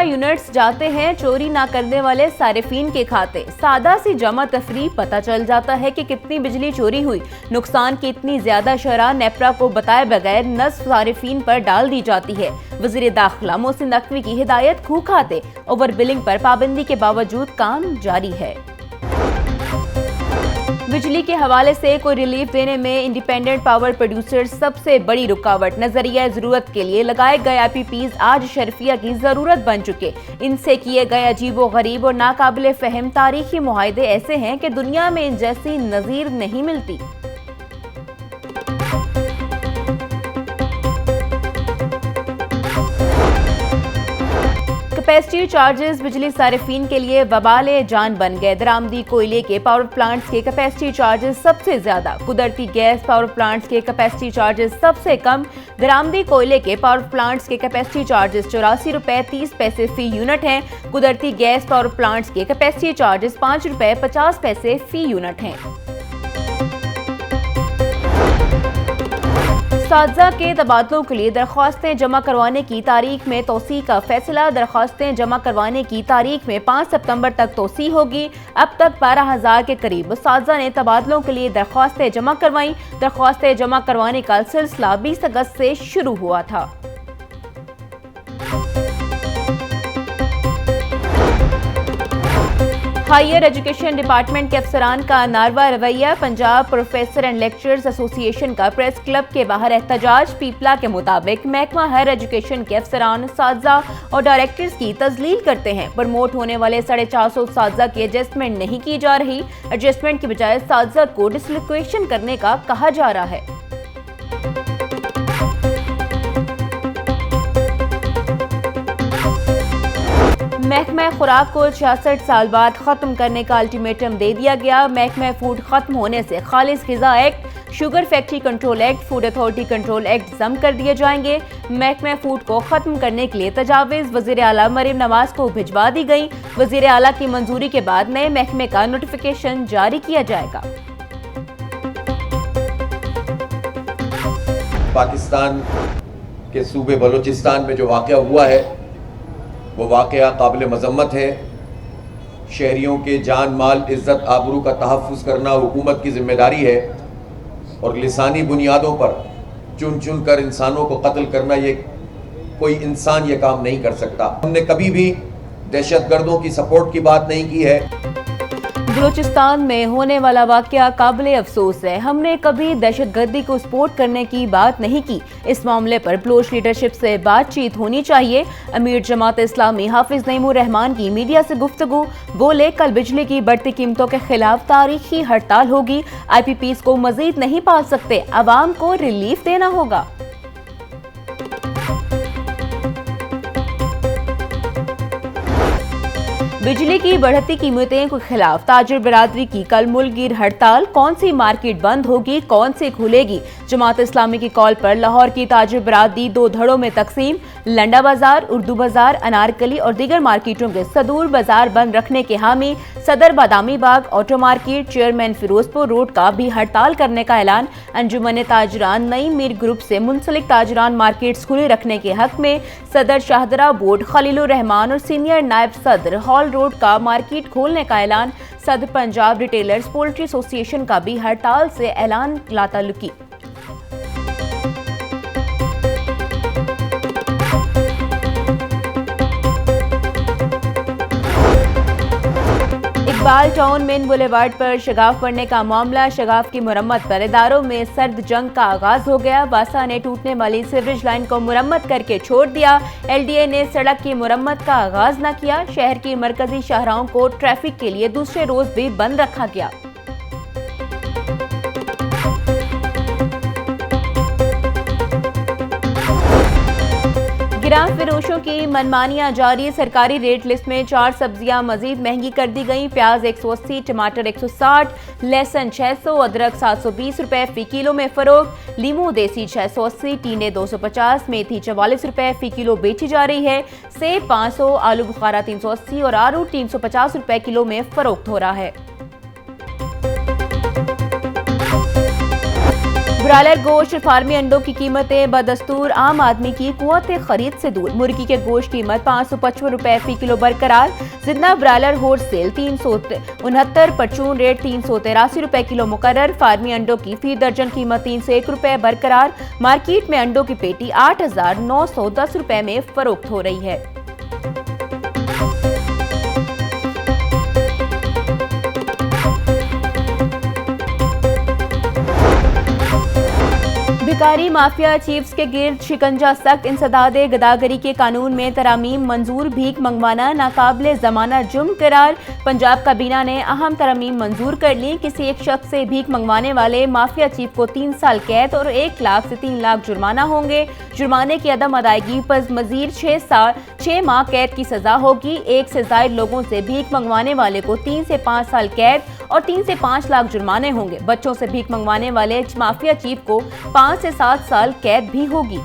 Units जाते हैं चोरी ना करने वाले सारिफीन के खाते। सादा सी जमा तफरी पता चल जाता है कि कितनी बिजली चोरी हुई। नुकसान की इतनी ज्यादा शरह नेपरा को बताए बगैर नस्ब सारिफीन पर डाल दी जाती है। वज़ीर दाखिला मोहसिन नकवी की हिदायत, खू खाते ओवर बिलिंग पर पाबंदी के बावजूद काम जारी है। बिजली के हवाले से कोई रिलीफ देने में इंडिपेंडेंट पावर प्रोड्यूसर्स सबसे बड़ी रुकावट। नजरिया जरूरत के लिए लगाए गए IPPs आज शर्फिया की जरूरत बन चुके। इनसे किए गए अजीबो गरीब और नाकाबिले फहम तारीखी मुआहदे ऐसे हैं कि दुनिया में इन जैसी नजीर नहीं मिलती। कैपेसिटी चार्जेस बिजली सारिफीन के लिए वबाले जान बन गए। दरामदी कोयले के पावर प्लांट्स के कैपेसिटी चार्जेस सबसे ज्यादा, कुदरती गैस पावर प्लांट्स के कैपेसिटी चार्जेस सबसे कम। दरामदी कोयले के पावर प्लांट्स के कैपेसिटी चार्जेस 84 रुपए 30 पैसे फी यूनिट हैं। कुदरती गैस पावर प्लांट्स के कैपेसिटी चार्जेस 5 रुपए 50 पैसे फी यूनिट हैं। साजा के तबादलों के लिए दरख्वास्तें जमा करवाने की तारीख में तोसी का फैसला। दरख्वास्तें जमा करवाने की तारीख में 5 सितंबर तक तोसी होगी। अब तक 12,000 के करीब साजा ने तबादलों के लिए दरख्वास्तें जमा करवाई। दरख्वास्तें जमा करवाने का सिलसिला 20 अगस्त से शुरू हुआ था। हायर एजुकेशन डिपार्टमेंट के अफसरान का नारवा रवैया। Punjab professor and lecturers association का प्रेस क्लब के बाहर एहतजाज। पीपला के मुताबिक महकमा हायर एजुकेशन के अफसरान साजा और डायरेक्टर्स की तजलील करते हैं। प्रमोट होने वाले 450 साजा की एडजस्टमेंट नहीं की जा रही। एडजस्टमेंट की बजाय साजा को डिसलोकेशन करने का कहा जा रहा है। महकमा खुराक को 66 साल बाद खत्म करने का अल्टीमेटम दे दिया गया। महकमा फूड खत्म होने से खालिस ग़िज़ा act, sugar factory control act, food authority control act जम कर दिए जाएंगे। महकमा फूड को खत्म करने के लिए तजावीज़ वज़ीर आला मरीम नवाज को भिजवा दी गई। वज़ीर आला की मंजूरी के बाद नए महकमे का नोटिफिकेशन जारी किया जाएगा। पाकिस्तान के सूबे बलूचिस्तान में जो वाक़या हुआ है वो वाक़या काबिल मज़म्मत है। शहरियों के जान माल इज़्ज़त आबरू का तहफ़्फ़ुज़ करना हुकूमत की ज़िम्मेदारी है और लिसानी बुनियादों पर चुन चुन कर इंसानों को कत्ल करना, ये कोई इंसान ये काम नहीं कर सकता। हमने कभी भी दहशतगर्दों की सपोर्ट की बात नहीं की है। बलूचिस्तान में होने वाला वाकया काबिले अफसोस है। हमने कभी दहशतगर्दी को सपोर्ट करने की बात नहीं की। इस मामले पर बलोच लीडरशिप से बातचीत होनी चाहिए। अमीर जमात इस्लामी हाफिज नईमुर रहमान की मीडिया से गुफ्तगू। बोले, कल बिजली की बढ़ती कीमतों के खिलाफ तारीखी हड़ताल होगी। IPPs को मजीद नहीं पाल सकते, अवाम को रिलीफ देना होगा। बिजली की बढ़ती कीमतें के खिलाफ ताजिर बरादरी की कल मुल्कगीर हड़ताल। कौन सी मार्केट बंद होगी, कौन सी खुलेगी? जमात इस्लामी की कॉल पर लाहौर की ताजिर बरादरी 2 धड़ों में तकसीम। लंडा बाजार, उर्दू बाजार, अनारकली और दीगर मार्केटों के सदूर बाजार बंद रखने के हामी। Sadar Badami Bagh auto market, chairman Ferozepur road का भी हड़ताल करने का ऐलान। अंजुमन ताजरान नई मीर ग्रुप से मुंसलिक ताजरान मार्केट्स खुले रखने के हक में। सदर शाहदरा बोर्ड खलीलुर रहमान और सीनियर नायब सदर हॉल रोड का मार्केट खोलने का ऐलान। सदर पंजाब रिटेलर्स पोल्ट्री एसोसिएशन का भी हड़ताल से ऐलान लाताल्लुकी। इकबाल टाउन मेन बुलेवार्ड पर शगाफ पड़ने का मामला। शगाफ की मुरम्मत पर इदारों में सर्द जंग का आगाज हो गया। वासा ने टूटने वाली सीवरेज लाइन को मुरम्मत करके छोड़ दिया। LDA ने सड़क की मुरम्मत का आगाज न किया। शहर की मरकजी शाहराहों को ट्रैफिक के लिए दूसरे रोज भी बंद रखा गया। गिरां फरोशों की मनमानियां जारी। सरकारी रेट लिस्ट में 4 सब्जियां मजीद महंगी कर दी गई। प्याज 180, टमाटर 160, लहसुन 600, अदरक 720 रुपए फी किलो में फरोख्त। लीमू देसी 680, टींडे 250, मेथी 44 रुपए फी किलो बेची जा रही है। सेब 500, आलू बुखारा 380 और आलू 350 रुपए किलो में फरोख्त हो रहा है। ब्रायलर गोश्त और फार्मी अंडों की कीमतें बदस्तूर आम आदमी की कुव्वत खरीद से दूर। मुर्गी के गोश्त कीमत 555 रुपए फी किलो बरकरार। जिंदा ब्रायलर होलसेल 369, परचून रेट 383 रुपए किलो मुकर्रर। फार्मी अंडों की फी दर्जन कीमत 301 रुपए बरकरार। मार्केट में अंडों की पेटी 8,910 रुपए में फरोख्त हो रही है। भिखारी माफिया चीफ्स के गिर्द शिकंजा सख्त। इंसदादे गदागरी के कानून में तरामीम मंजूर। भीख मंगवाना नाकाबिले जमाना जुर्म करार। पंजाब काबीना ने अहम तरामीम मंजूर कर ली। किसी एक शख्स से भीख मंगवाने वाले माफिया चीफ को 3 साल कैद और 1 लाख से 3 लाख जुर्माना होंगे। जुर्माने की अदम अदायगी पर मजीद 6 माह कैद की सजा होगी। 1 से ज्यादा लोगों से भीख मंगवाने वाले को 3 से 5 साल कैद और 3 से 5 लाख जुर्माने होंगे। बच्चों से भीख मंगवाने वाले माफिया चीफ को 5 से 7 साल कैद भी होगी।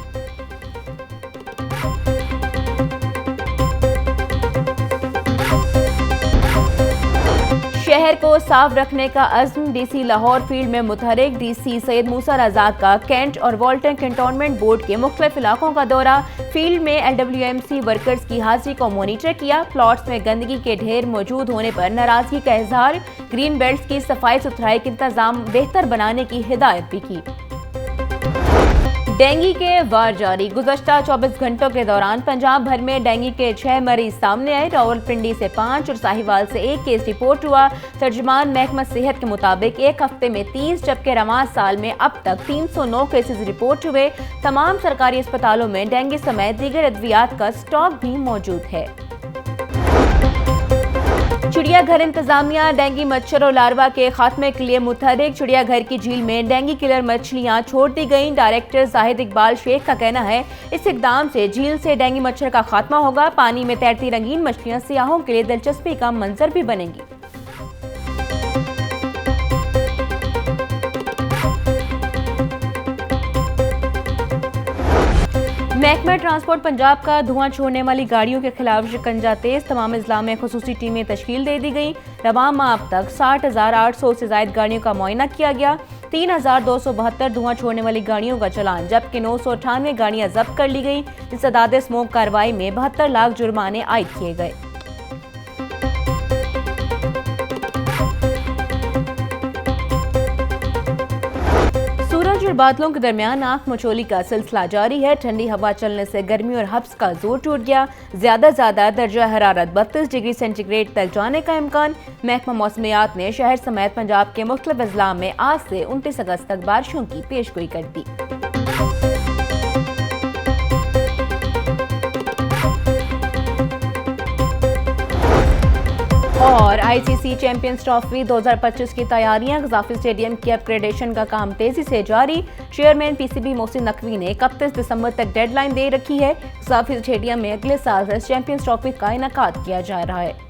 शहर को साफ रखने का अज़्म। डीसी लाहौर फील्ड में मुतहरिक। डीसी सैयद मूसा रज़ाक का कैंट और वॉल्टन कैंटोनमेंट बोर्ड के मुख्तलिफ इलाकों का दौरा। फील्ड में LWMC वर्कर्स की हाजिरी को मॉनिटर किया। प्लॉट्स में गंदगी के ढेर मौजूद होने पर नाराजगी का इजहार। ग्रीन बेल्ट की सफाई सुथराई के इंतजाम बेहतर बनाने की हिदायत भी की। डेंगू के वार जारी। गुज़श्ता 24 घंटों के दौरान पंजाब भर में डेंगू के 6 मरीज सामने आए। रावलपिंडी से 5 और साहिवाल से 1 केस रिपोर्ट हुआ। तर्जुमान महकमा सेहत के मुताबिक एक हफ्ते में 30 जबकि रवां साल में अब तक 309 केसेस रिपोर्ट हुए। तमाम सरकारी अस्पतालों में डेंगू समेत दीगर अद्वियात का स्टॉक भी मौजूद है। चिड़ियाघर इंतजामिया डेंगू मच्छर और लार्वा के खात्मे के लिए मुतहरिक। चिड़ियाघर की झील में डेंगू किलर मछलियां छोड़ दी गईं। डायरेक्टर जाहिद इकबाल शेख का कहना है इस इकदाम से झील से डेंगू मच्छर का खात्मा होगा। पानी में तैरती रंगीन मछलियां सियाहों के लिए दिलचस्पी का मंजर भी बनेंगी। महकमा ट्रांसपोर्ट पंजाब का धुआं छोड़ने वाली गाड़ियों के खिलाफ शिकंजा तेज। तमाम अजला में खुसूसी टीमें तश्कील दे दी गई। रवां माह अब तक 60,800 से ज्यादा गाड़ियों का मुआयना किया गया। 3,272 धुआं छोड़ने वाली गाड़ियों का चलान जबकि 998 गाड़ियां जब्त कर ली गई। इस अदाद स्मोक कार्रवाई में 72 लाख जुर्माने आयद किए गए। और बादलों के दरमियान आंख मचोली का सिलसिला जारी है। ठंडी हवा चलने से गर्मी और हब्स का जोर टूट गया। ज्यादा दर्जा हरारत 32 डिग्री सेंटीग्रेड तक जाने का इम्कान। महकमा मौसमियात ने शहर समेत पंजाब के मुख्तलिफ अजला में आज से 29 अगस्त तक बारिशों की पेशगोई कर दी। और ICC चैंपियंस ट्रॉफी 2025 की तैयारियां। गज़ाफी स्टेडियम की अपग्रेडेशन का काम तेजी से जारी। चेयरमैन PCB मोहसिन नकवी ने 31 दिसंबर तक डेडलाइन दे रखी है। गज़ाफी स्टेडियम में अगले साल चैंपियंस ट्रॉफी का इनेकाद किया जा रहा है।